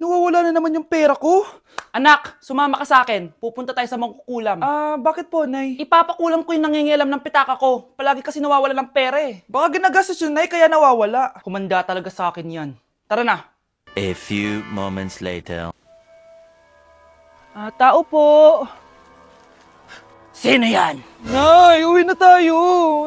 Nawawala na naman yung pera ko. Anak, sumama ka sa akin. Pupunta tayo sa mangkukulam. Bakit po, Nay? Ipapakulam ko yung nangingialam ng pitaka ko. Palagi kasi nawawala ng pera eh. Baka ginagastos yun, Nay, kaya nawawala. Humanda talaga sa akin yan. Tara na. A few moments later. Tao po. Sino yan? Nay, uwi na tayo.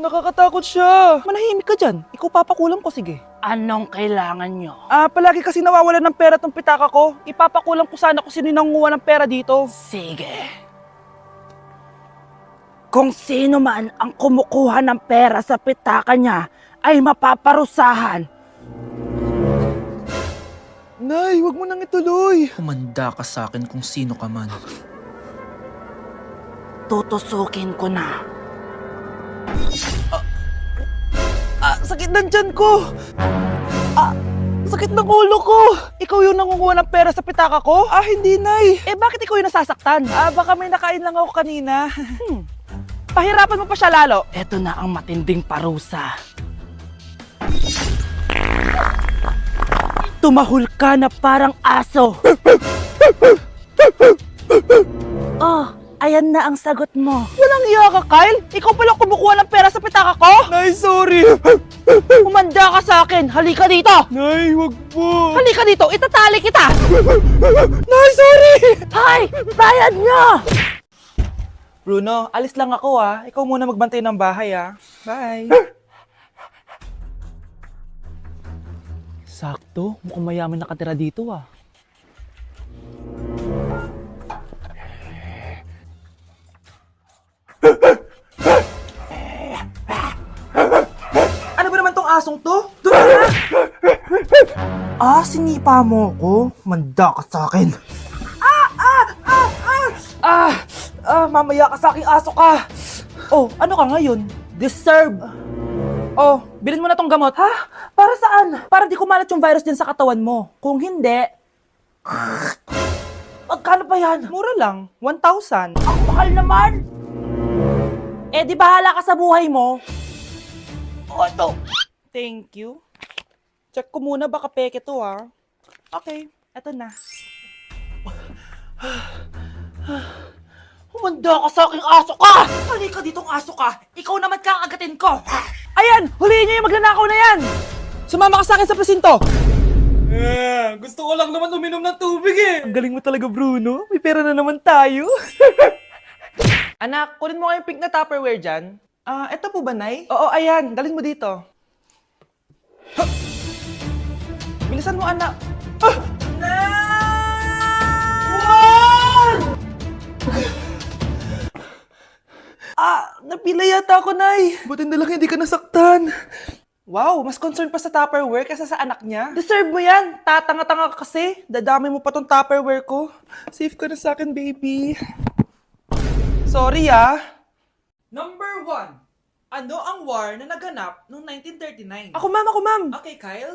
Nakakatakot siya. Manahimik ka dyan. Ikaw papakulam ko, sige. Anong kailangan nyo? Palagi kasi nawawala ng pera tong pitaka ko. Ipapakulam ko sana kung sino yung nanguha ng pera dito. Sige. Kung sino man ang kumukuha ng pera sa pitaka niya ay mapaparusahan. Nay, wag mo nang ituloy. Humanda ka sa akin kung sino ka man. Tutusukin ko na. Sakit ng tiyan ko. Sakit ng ulo ko. Ikaw yung nangunguha ng pera sa pitaka ko? Hindi, Nay. Bakit ikaw yung nasasaktan? Baka may nakain lang ako kanina. Pahirapan mo pa siya lalo. Ito na ang matinding parusa. Tumahol ka na parang aso. Ayan na ang sagot mo. Walang iya ka, Kyle. Ikaw pala kumukuha ng pera sa pitaka ko? Nay, sorry. Humanda ka sa akin. Halika dito. Nay, wag po. Halika dito. Itatali kita. Nay, sorry. Hay! Bayad nyo! Bruno, alis lang ako Ikaw muna magbantay ng bahay Bye. Sakto. Mukhang mayaman nakatira dito Ano ba naman tong asong to? Doon na! Sinipa mo ko? Manda ka sa akin. Mamaya ka sa aking aso ka. Ano ka ngayon? Deserve. Bilhin mo na tong gamot. Para saan? Para di kumalat yung virus dyan sa katawan mo. Kung hindi, Magkano ba yan? Mura lang. 1,000. ang mahal naman. Di bahala ka sa buhay mo. Ito. Thank you. Check ko muna baka peke to Okay, eto na. Humanda ka sa aking aso ka! Halika ditong aso ka! Ikaw naman kakagatin ko! Ayan! Huliin niyo yung magnanakaw na yan! Sumama ka sa akin sa presinto! Gusto ko lang naman uminom ng tubig Ang galing mo talaga, Bruno. May pera na naman tayo. Anak, kunin mo kayong pink na Tupperware dyan. Eto po ba, Nay? Oo, ayan. Dalhin mo dito. Bilisan mo, anak. Napila yata ako, Nay. Buti na lang hindi ka nasaktan. Wow, mas concerned pa sa Tupperware kaysa sa anak niya. Deserve mo yan. Tatanga-tanga ka kasi. Dadami mo pa tong Tupperware ko. Safe ka na sa akin, baby. Sorry Number 1. Ano ang war na naganap noong 1939? Ako, ma'am. Okay, Kyle.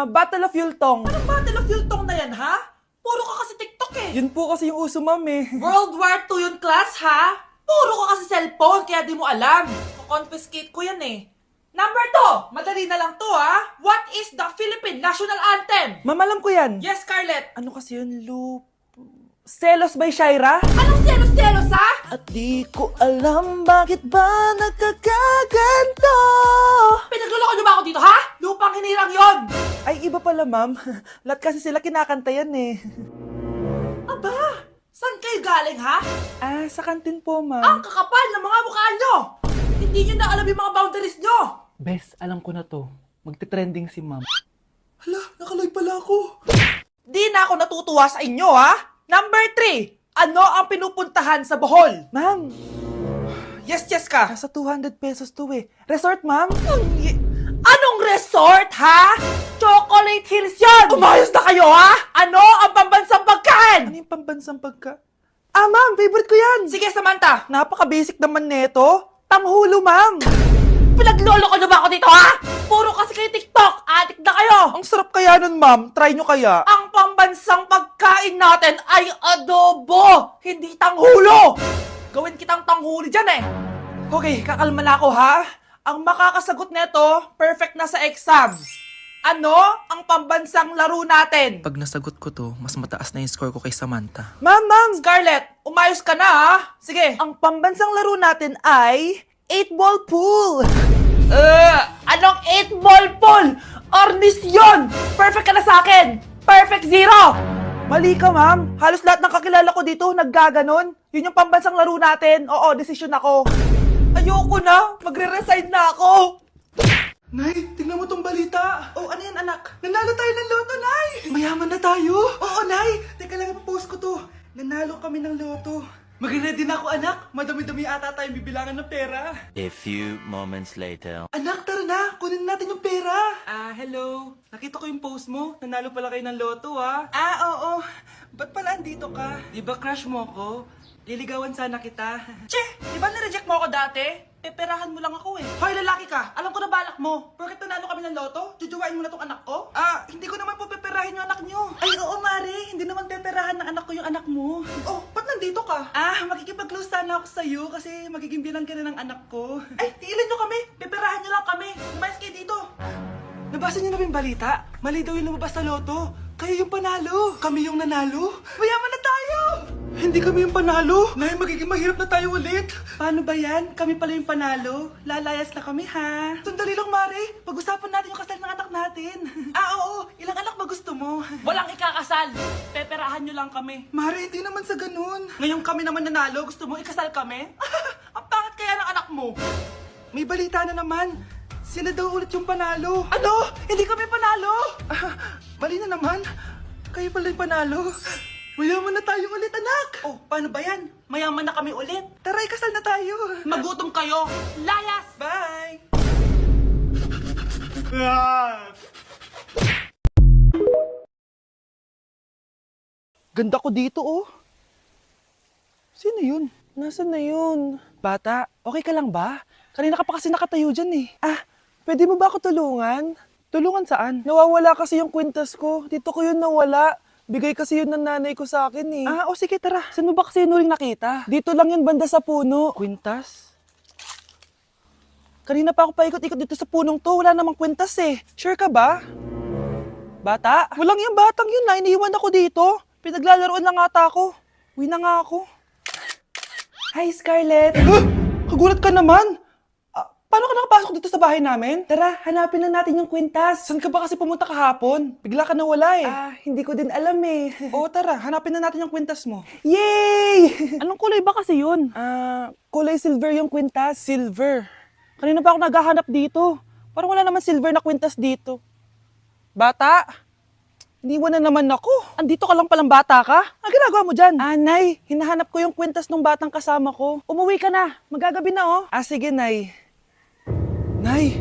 Battle of Yultong. Anong Battle of Yultong na yan, ha? Puro ka kasi TikTok Yun po kasi yung uso, ma'am World War II yun, class, ha? Puro ka kasi cellphone, kaya di mo alam. Confiscate ko yan Number 2, madali na lang to, ha? What is the Philippine National Anthem? Ma'am, alam ko yan. Yes, Scarlett. Ano kasi yun, Loop? Selos by Shaira? Anong selos-selos, ha? At di ko alam bakit ba nagkakaganto. Pinagluloko niyo ba ako dito, ha? Lupang hinirang yon. Ay, iba pala, ma'am. Lahat kasi sila kinakanta yan Aba, saan kayo galing, ha? Sa kantin po, Ang ma'am. kakapal ng mga mukha nyo! Hindi nyo na alam yung mga boundaries nyo! Bes, alam ko na to. Magte-trending si ma'am. Hala, nakaloy pala ako. Di na ako natutuwa sa inyo, ha? Number 3, ano ang pinupuntahan sa Bohol? Ma'am, Yes ka. nasa 200 pesos to Resort, ma'am? Anong resort, ha? Chocolate Hills yun! Umayos na kayo, ha? Ano ang pambansang pagkain? Ano yung pambansang pagka... Ma'am, favorite ko yan. Sige, Samantha. Napaka-basic naman neto. Tanghulo, ma'am. Pinaglolo ko na ba ako dito, ha? Puro kasi kayo TikTok. Adik na kayo. Ang sarap kaya nun, ma'am. Try nyo kaya. Ang pambansang pagkain natin ay adobo, hindi tanghulo. Gawin kitang tanghuli dyan Okay, kakalma na ako, ha? Ang makakasagot neto, perfect na sa exam. Ano ang pambansang laro natin? Pag nasagot ko to, mas mataas na yung score ko kay Samantha. Ma'am! Scarlett, umayos ka na ha? Sige. Ang pambansang laro natin ay 8-ball pool. Anong 8-ball pool? Ornis yun! Perfect ka na sa akin! Perfect zero! Mali ka, ma'am. Halos lahat ng kakilala ko dito naggaganon. Yun yung pambansang laro natin. Oo, desisyon ako. Ayoko na! Magre-resign na ako! Nay, tingnan mo tong balita. Oh, ano yan, anak? Nanalo tayo ng loto, Nay! Mayaman na tayo. Oo, Nay. Teka lang, ipapost ko to. Nanalo kami ng loto. Mag-ready na ako, anak. Madami-dami ata tayong bibilangan ng pera. A few moments later. Anak, tara na. Kunin natin yung pera. Hello. Nakita ko yung post mo. Nanalo pala kayo ng loto, ah. Oo. Ba't pala andito ka? Di ba crush mo ko? Liligawan sana kita. Che! Di ba nireject mo ako dati? Peperahan mo lang ako eh. Hoy, lalaki ka! Alam ko na balak mo. Porket nanalo kami ng loto, jujuwain mo na tong anak ko? Hindi ko naman po peperahin yung anak nyo. Ay, oo, Mari. Hindi naman peperahan ng anak ko yung anak mo. Oh, ba't nandito ka? Makikipag-close sana ako sa'yo kasi magiging bilang ka na ng anak ko. Ay, tiilan nyo kami! Peperahan nyo lang kami! Lumayas kayo dito! Nabasa niyo na ba yung balita? Mali daw yung lumabas sa loto. Kayo yung panalo. Kami yung nanalo. Mayaman na tayo! Hindi kami yung panalo. Nay, magiging mahirap na tayo ulit. Paano ba yan? Kami pala yung panalo. Lalayas na kami, ha? Sandali lang, Mare. Pag-usapan natin yung kasal ng anak natin. Oo. Ilang anak ba gusto mo? Walang ikakasal! Peperahan nyo lang kami. Mare, hindi naman sa ganun. Ngayong kami naman nanalo, gusto mo ikasal kami? Ang pangit kaya ng anak mo! May balita na naman. Sila daw ulit yung panalo. Ano? Hindi kami panalo! Mali na naman. Kayo pala yung panalo. Mayaman na tayo ulit, anak. Oh, paano ba yan? Mayaman na kami ulit. Tara, ikasal na tayo. Magutom kayo! Layas! Bye! Ganda ko dito, oh. Sino yun? Nasaan na yun? Bata, okay ka lang ba? Kanina ka pa kasi nakatayo dyan eh. Pwede mo ba ako tulungan? Tulungan saan? Nawawala kasi yung kwintas ko. Dito ko yun nawala. Bigay kasi yun ng nanay ko sa akin eh. Sige, tara. Saan mo ba kasi yun uling nakita? Dito lang yun, banda sa puno. Kwintas? Kanina pa ako paikot-ikot dito sa punong to. Wala namang kwintas eh. Sure ka ba? Bata? Walang yung batang yun na. Iniiwan ako dito. Pinaglalaroan lang ata ako. Uwi na nga ako. Hi, Scarlett. Kagulat ka naman. Paano ka nakapasok dito sa bahay namin? Tara, hanapin lang natin yung kwintas. Saan ka ba kasi pumunta kahapon? Bigla ka nawala eh. Hindi ko din alam eh. Oo, tara, hanapin na natin yung kwintas mo. Yay! Anong kulay ba kasi yun? Kulay silver yung kwintas. Silver? Kanina pa ako naghahanap dito. Parang wala naman silver na kwintas dito. Bata? Iniwan na naman ako. Andito ka lang palang bata ka? Ang ginagawa mo dyan? Nay, hinahanap ko yung kwintas ng batang kasama ko. Umuwi ka na. Magagabi na oh. Sige, Nay. Nay,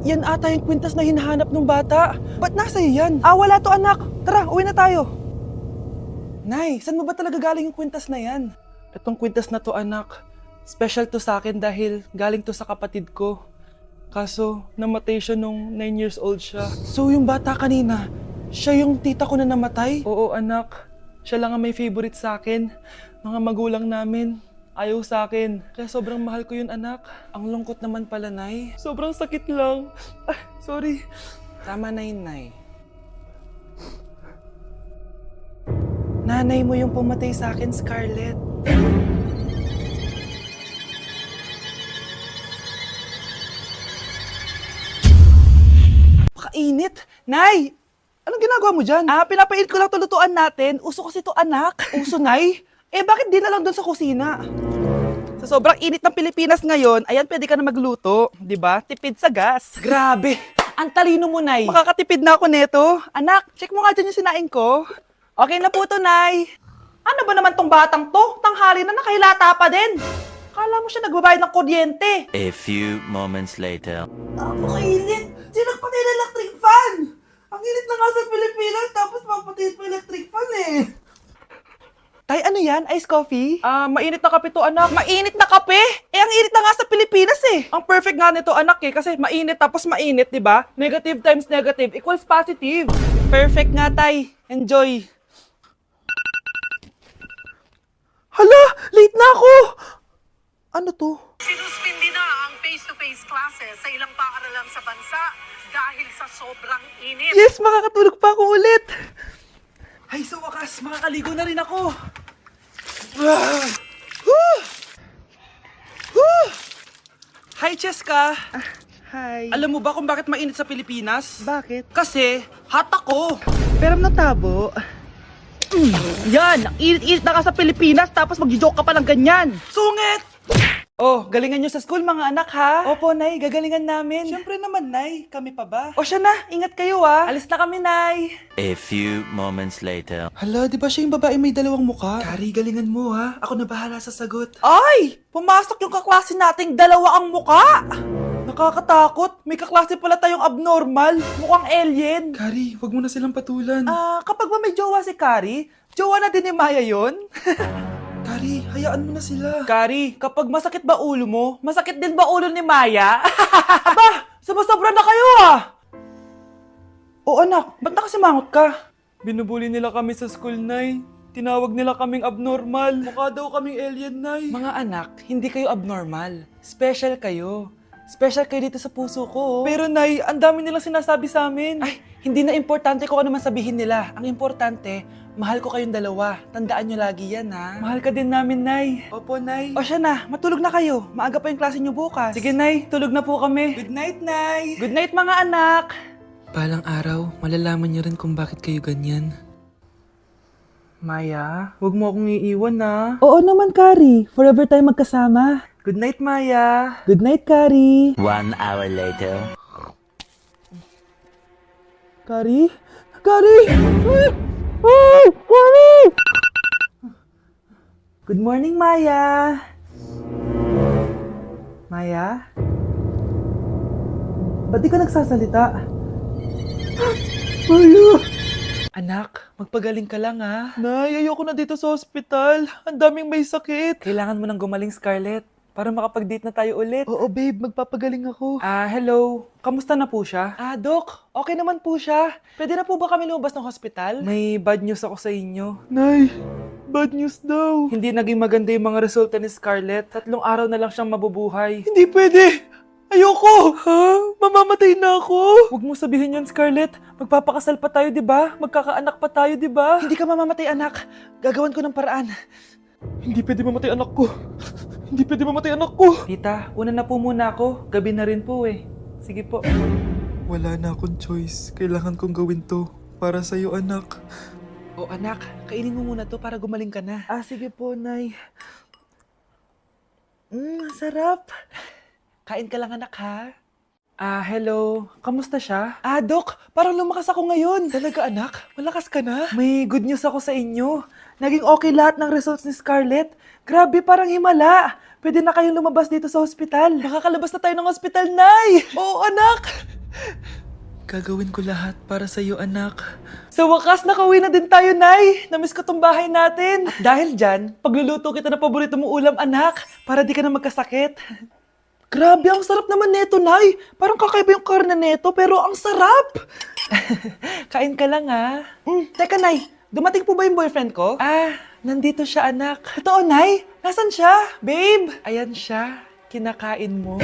yan ata yung kwintas na hinahanap ng bata. Ba't nasa iyo yan? Wala to anak. Tara, uwi na tayo. Nay, saan mo ba talaga galing yung kwintas na yan? Itong kwintas na to anak, special to sa akin dahil galing to sa kapatid ko. Kaso, namatay siya nung 9 years old siya. So yung bata kanina, siya yung tita ko na namatay? Oo anak, siya lang ang may favorite sa akin. Mga magulang namin. Ayaw sa akin. Kaya sobrang mahal ko yun, anak. Ang lungkot naman pala, Nay. Sobrang sakit lang. Sorry. Tama na yun, Nay. Nanay mo yung pumatay sa akin, Scarlett. Pakainit. Nay! Anong ginagawa mo dyan? Pinapainit ko lang tulutuan natin. Uso kasi to, anak. Uso, Nay? Bakit di na lang doon sa kusina? Sa sobrang init ng Pilipinas ngayon, ayan, pwede ka na magluto. Di ba? Tipid sa gas. Grabe! Ang talino mo, Nay. Makakatipid na ako neto. Anak, check mo nga dyan yung sinaing ko. Okay na po to, Nay. Ano ba naman tong batang to? Tanghali na nakahilata pa din. Kala mo siya nagbabayad ng kuryente. A few moments later. Napakainit! Sino nagpatay ng electric fan? Ang init na nga sa Pilipinas, tapos mapatay pa electric fan eh. Tay, ano yan? Ice coffee? Mainit na kape to, anak. Mainit na kape? Ang init na nga sa Pilipinas eh. Ang perfect nga nito, anak eh. Kasi mainit tapos mainit, di ba? Negative times negative equals positive. Perfect nga, Tay. Enjoy. Hala! Late na ako! Ano to? Sinuspindi na ang face-to-face classes sa ilang paaralan sa bansa dahil sa sobrang init. Yes, makakatulog pa ako ulit. Ay, sa wakas, makakaligo na rin ako. Ah! Woo! Woo! Hi, Cheska. Hi. Alam mo ba kung bakit mainit sa Pilipinas? Bakit? Kasi, hot ako. Pero natabo. Yan! Ang init-init na ka sa Pilipinas tapos mag-joke ka pa ng ganyan. Sungit! Oh, galingan nyo sa school mga anak ha? Opo, Nay, gagalingan namin. Siyempre naman, Nay. Kami pa ba? O siya na, ingat kayo ha. Alis na kami, Nay. A few moments later. Hala, di ba siya yung babae may dalawang muka? Kari, galingan mo ha. Ako na bahala sa sagot. Ay! Pumasok yung kaklase nating dalawa ang muka! Nakakatakot. May kaklase pala tayong abnormal. Mukhang alien. Kari, wag mo na silang patulan. Kapag ba may jowa si Kari, jowa na din ni Maya yun? Kari, hayaan mo na sila. Kari, kapag masakit ba ulo mo, masakit din ba ulo ni Maya? Aba, sumasobra na kayo ah! O anak, ba't nakasimangot ka? Binubuli nila kami sa school, Nay. Tinawag nila kaming abnormal. Mukha daw kaming alien, Nay. Mga anak, hindi kayo abnormal. Special kayo. Special kayo dito sa puso ko. Pero Nay, ang dami nilang sinasabi sa amin. Ay, hindi na importante kung ano man sabihin nila. Ang importante, mahal ko kayong dalawa. Tandaan nyo lagi yan, ha? Mahal ka din namin, Nay. Opo, Nay. O siya na, matulog na kayo. Maaga pa yung klase nyo bukas. Sige, Nay. Tulog na po kami. Good night, Nay. Good night, mga anak. Balang araw, malalaman niyo rin kung bakit kayo ganyan. Maya, huwag mo akong iiwan, na. Oo naman, Kari. Forever tayo magkasama. Good night, Maya. Good night, Kari. 1 hour later. Kari? Kari! Ay, Kari! Good morning, Maya. Maya? Ba't di ka nagsasalita? Maya! Anak, magpagaling ka lang ha. Nay, ayoko na dito sa ospital. Ang daming may sakit. Kailangan mo nang gumaling, Scarlett. Para makapag-date na tayo ulit. Oo, babe. Magpapagaling ako. Hello. Kamusta na po siya? Doc. Okay naman po siya. Pwede na po ba kami lumabas ng hospital? May bad news ako sa inyo. Nay, bad news daw. Hindi naging maganda yung mga resulta ni Scarlett. 3 araw na lang siyang mabubuhay. Hindi pwede! Ayoko! Ha? Mamamatay na ako! Huwag mo sabihin yan, Scarlett. Magpapakasal pa tayo, di ba? Magkakaanak pa tayo, di ba? Hindi ka mamamatay, anak. Gagawan ko ng paraan. Hindi pwede mamatay anak ko. Hindi pwede mamatay anak ko. Tita, una na po muna ako. Gabi na rin po eh. Sige po. Wala na akong choice. Kailangan kong gawin to. Para sa'yo, anak. O anak, kainin mo muna to para gumaling ka na. Sige po, Nay. Sarap. Kain ka lang, anak, ha? Hello. Kamusta siya? Dok, parang lumakas ako ngayon. Talaga, anak? Malakas ka na? May good news ako sa inyo. Naging okay lahat ng results ni Scarlett. Grabe, parang himala. Pwede na kayong lumabas dito sa ospital. Makakalabas na tayo ng ospital, Nay! Oo, anak! Gagawin ko lahat para sa'yo, anak. Sa wakas, nakauwi na din tayo, Nay. Namiss ko tong bahay natin. At dahil dyan, pagluluto kita ng paborito mong ulam, anak, para di ka na magkasakit. Grabe, ang sarap naman neto, Nay. Parang kakaiba yung karne neto, pero ang sarap. Kain ka lang, ha? Teka, Nay. Dumating po ba yung boyfriend ko? Nandito siya, anak. Totoo, Nay? Nasaan siya? Babe? Ayan siya. Kinakain mo.